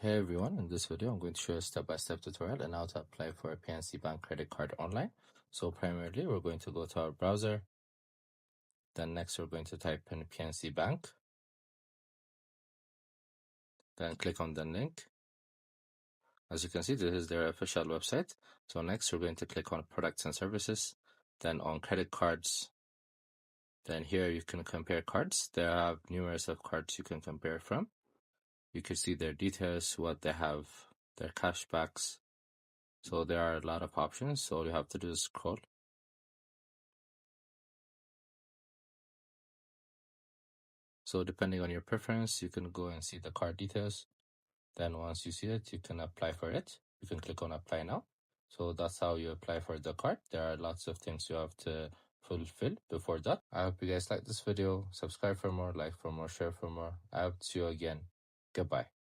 Hey everyone, in this video I'm going to show a step-by-step tutorial on how to apply for a PNC Bank Credit Card online. So primarily we're going to go to our browser, then next we're going to type in PNC Bank, then click on the link. As you can see, this is their official website. So next we're going to click on products and services, then on credit cards. Then here you can compare cards. They have numerous of cards you can compare from. You can see their details, what they have, their cashbacks. So there are a lot of options. So all you have to do is scroll. So depending on your preference, you can go and see the card details. Then once you see it, you can apply for it. You can click on apply now. So that's how you apply for the card. There are lots of things you have to fulfill before that. I hope you guys like this video. Subscribe for more, like for more, share for more. I hope to see you again. Goodbye.